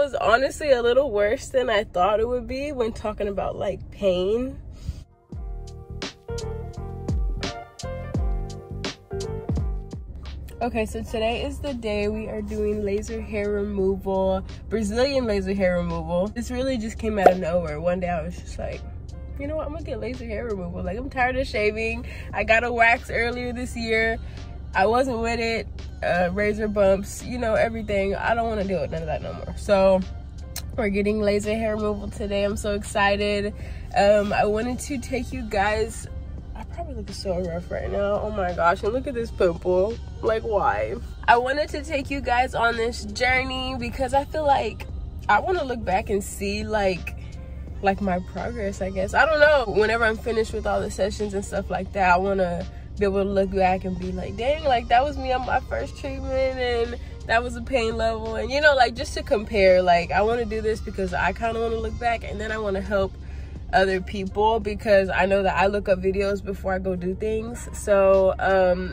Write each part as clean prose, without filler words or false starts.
was honestly a little worse than I thought it would be when talking about like pain. Okay, so today is the day we are doing laser hair removal, Brazilian laser hair removal. This really just came out of nowhere. One day I was just like, you know what, I'm gonna get laser hair removal. Like, I'm tired of shaving. I got a wax earlier this year. I wasn't with it. Razor bumps, you know, everything. I don't want to deal with none of that no more. So we're getting laser hair removal today. I'm so excited. I wanted to take you guys, I probably look so rough right now. Oh my gosh, and look at this pimple. Like, why? I wanted to take you guys on this journey because I feel like I want to look back and see like my progress, I guess. I don't know. Whenever I'm finished with all the sessions and stuff like that, I want to be able to look back and be like, dang, like that was me on my first treatment and that was a pain level. And you know, like, just to compare, like, I want to do this because I kind of want to look back, and then I want to help other people because I know that I look up videos before I go do things. So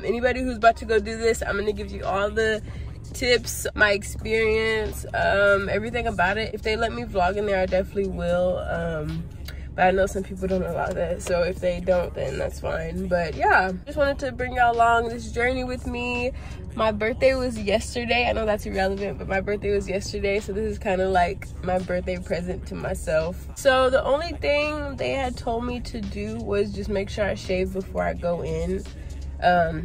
anybody who's about to go do this, I'm gonna give you all the tips, my experience, everything about it. If they let me vlog in there, I definitely will, but I know some people don't allow that, so if they don't, then that's fine. But yeah, just wanted to bring y'all along this journey with me. My birthday was yesterday. I know that's irrelevant, but my birthday was yesterday, so this is kind of like my birthday present to myself. So the only thing they had told me to do was just make sure I shave before I go in.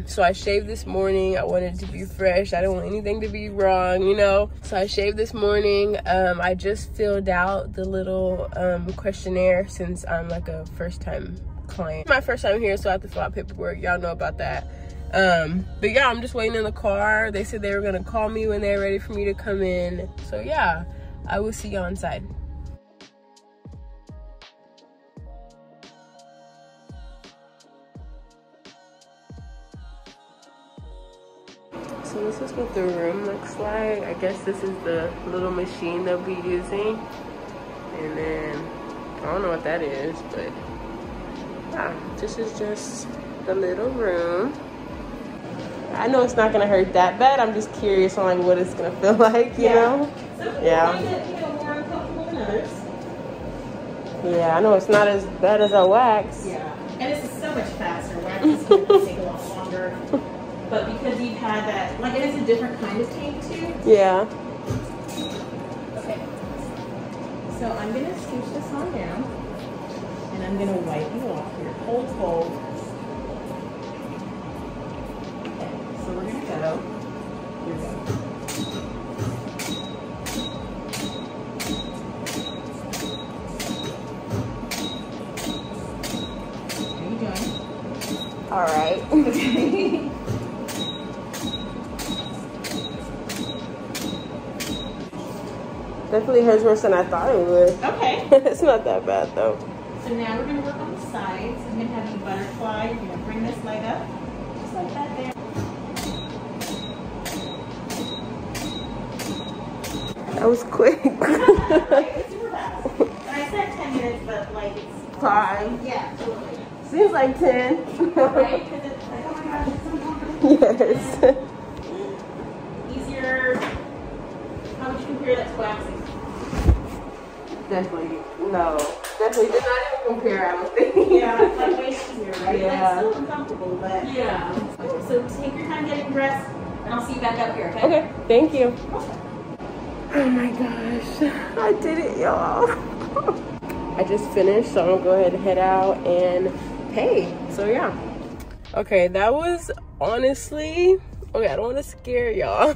So I shaved this morning. I wanted it to be fresh. I didn't want anything to be wrong, you know. So I shaved this morning. I just filled out the little questionnaire since I'm like a first-time client. My first time here, so I have to fill out paperwork. Y'all know about that. But yeah, I'm just waiting in the car. They said they were gonna call me when they're ready for me to come in. So yeah, I will see y'all inside. So this is what the room looks like. I guess this is the little machine they'll be using. And then, I don't know what that is, but yeah, this is just the little room. I know it's not gonna hurt that bad. I'm just curious on like what it's gonna feel like, you know? Some Yeah. find it, you know, more uncomfortable than others. Yeah, I know it's not as bad as a wax. Yeah, and this is so much faster. Wax is going to take a lot longer. But because you've had that, like, it is a different kind of tank too. Yeah. Okay. So I'm going to scooch this on down, and I'm going to wipe you off here. Hold. Okay, so we're going to go. Here we go. How you doing? All right. Okay. Definitely hurts worse than I thought it would. Okay. It's not that bad though. So now we're going to work on the sides. I'm going to have you butterfly. You're going to bring this leg up, just like that there. That was quick. It's super fast. And I said 10 minutes, but like it's 5. Yeah, totally. Seems like 10. Right? Because it's like, oh my gosh, it's so comfortable. Yes. Easier. How would you compare that to waxing? Definitely. No. Definitely did not even compare, I don't think. Yeah, it's like way easier, right? Yeah. Like still uncomfortable, but Yeah. Okay, so take your time getting dressed, and I'll see you back up here, okay? Okay, thank you. Oh my gosh, I did it, y'all. I just finished, so I'm gonna go ahead and head out and pay. So yeah. Okay, that was honestly, okay, I don't want to scare y'all,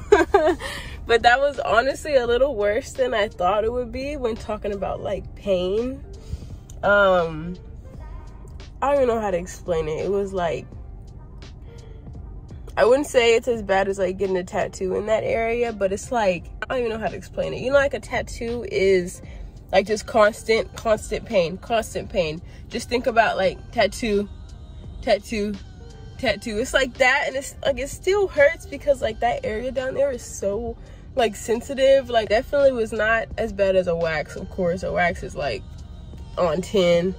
but that was honestly a little worse than I thought it would be when talking about like pain. I don't even know how to explain it. It was like, I wouldn't say it's as bad as like getting a tattoo in that area, but it's like, I don't even know how to explain it. You know, like a tattoo is like just constant pain. Just think about like tattoo. It's like that, and it's like it still hurts because like that area down there is so like sensitive. Like definitely was not as bad as a wax. Of course, a wax is like on 10.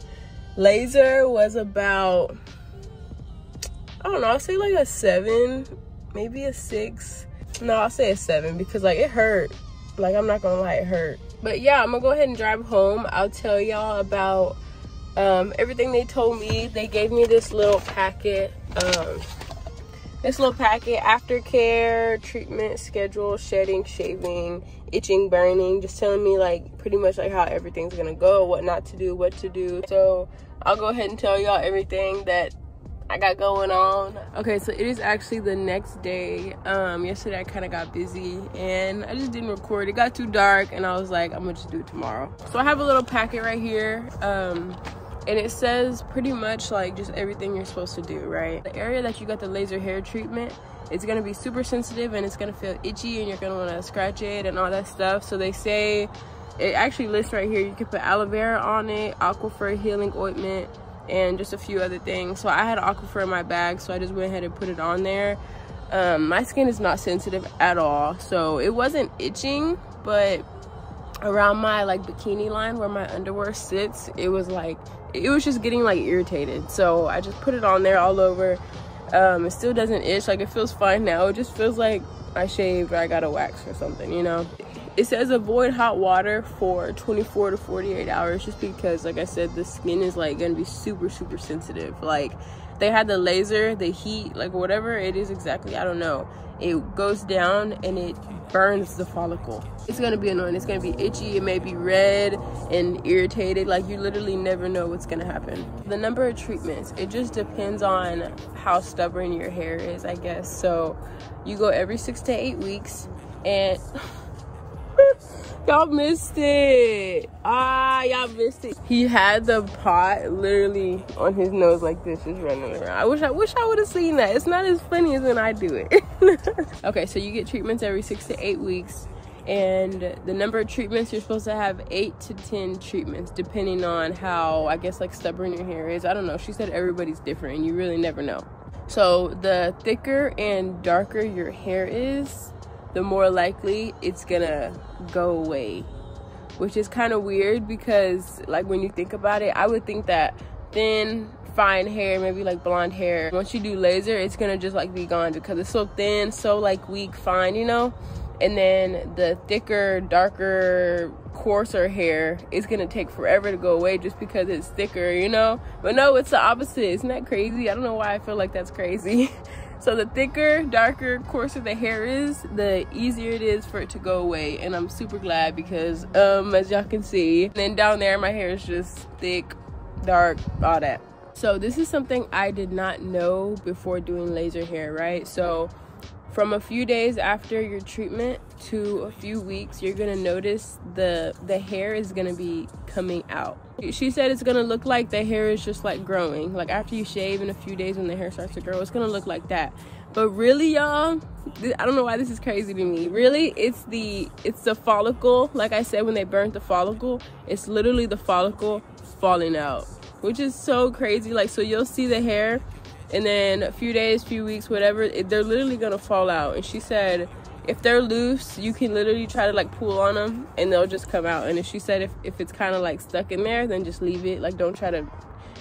Laser was about, I don't know, I'll say like a 7, maybe a 6. No, I'll say a 7 because like it hurt. Like, I'm not gonna lie, it hurt. But yeah, I'm gonna go ahead and drive home. I'll tell y'all about everything they told me. They gave me this little packet, aftercare, treatment, schedule, shedding, shaving, itching, burning, just telling me like pretty much like how everything's gonna go, what not to do, what to do. So I'll go ahead and tell y'all everything that I got going on. Okay, so it is actually the next day. Yesterday I kind of got busy and I just didn't record. It got too dark and I was like, I'm gonna just do it tomorrow. So I have a little packet right here, and it says pretty much like just everything you're supposed to do, right? The area that you got the laser hair treatment, it's gonna be super sensitive and it's gonna feel itchy and you're gonna wanna scratch it and all that stuff. So they say, it actually lists right here, you can put aloe vera on it, Aquaphor healing ointment, and just a few other things. So I had Aquaphor in my bag, so I just went ahead and put it on there. My skin is not sensitive at all, so it wasn't itching, but around my like bikini line where my underwear sits, it was just getting like irritated. So I just put it on there all over. It still doesn't itch, like it feels fine now. It just feels like I shaved or I got a wax or something, you know. It says avoid hot water for 24 to 48 hours just because, like I said, the skin is like gonna be super sensitive. Like they had the laser, the heat, like whatever it is exactly, I don't know, it goes down and it burns the follicle. It's gonna be annoying, it's gonna be itchy, it may be red and irritated, like you literally never know what's gonna happen. The number of treatments, it just depends on how stubborn your hair is, I guess. So you go every 6 to 8 weeks and y'all missed it. Y'all missed it. He had the pot literally on his nose like this, just running around. I wish I would have seen that. It's not as funny as when I do it. Okay, so you get treatments every 6 to 8 weeks, and the number of treatments, you're supposed to have 8 to 10 treatments depending on how, I guess, like stubborn your hair is. I don't know, she said everybody's different and you really never know. So the thicker and darker your hair is, the more likely it's gonna go away, which is kind of weird because like when you think about it, I would think that thin, fine hair, maybe like blonde hair, once you do laser, it's gonna just like be gone because it's so thin, so like weak, fine, you know. And then the thicker, darker, coarser hair is gonna take forever to go away just because it's thicker, you know. But no, it's the opposite. Isn't that crazy? I don't know why I feel like that's crazy. So the thicker, darker, coarser the hair is, the easier it is for it to go away. And I'm super glad because as y'all can see, and then down there my hair is just thick, dark, all that. So this is something I did not know before doing laser hair, right? So from a few days after your treatment to a few weeks, you're gonna notice the hair is gonna be coming out. She said it's gonna look like the hair is just like growing. Like after you shave in a few days when the hair starts to grow, it's gonna look like that. But really, y'all, I don't know why this is crazy to me. Really, it's the follicle. Like I said, when they burnt the follicle, it's literally the follicle falling out, which is so crazy. Like, so you'll see the hair, and then a few days, few weeks, whatever, they're literally gonna fall out. And she said if they're loose, you can literally try to like pull on them and they'll just come out. And if she said if it's kind of like stuck in there, then just leave it. Like, don't try to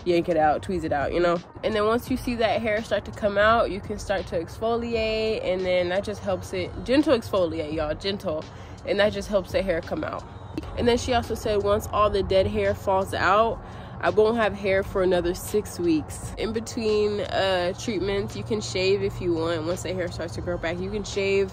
yank it out, tweeze it out, you know. And then once you see that hair start to come out, you can start to exfoliate, and then that just helps it. Gentle exfoliate, y'all, gentle, and that just helps the hair come out. And then she also said once all the dead hair falls out, I won't have hair for another 6 weeks. In between treatments, you can shave if you want. Once the hair starts to grow back, you can shave,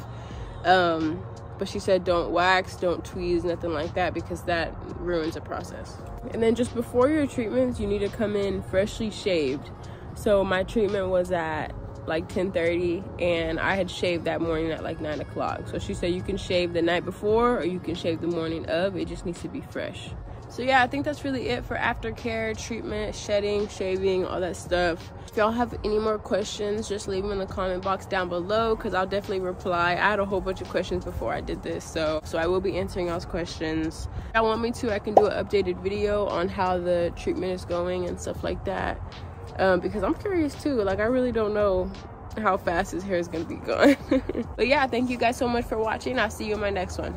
but she said don't wax, don't tweeze, nothing like that, because that ruins the process. And then just before your treatments, you need to come in freshly shaved. So my treatment was at like 10:30, and I had shaved that morning at like 9 o'clock. So she said you can shave the night before or you can shave the morning of. It just needs to be fresh. So yeah, I think that's really it for aftercare, treatment, shedding, shaving, all that stuff. If y'all have any more questions, just leave them in the comment box down below, because I'll definitely reply. I had a whole bunch of questions before I did this, so I will be answering y'all's questions. If y'all want me to, I can do an updated video on how the treatment is going and stuff like that, because I'm curious too. Like, I really don't know how fast his hair is gonna be gone. But yeah, thank you guys so much for watching. I'll see you in my next one.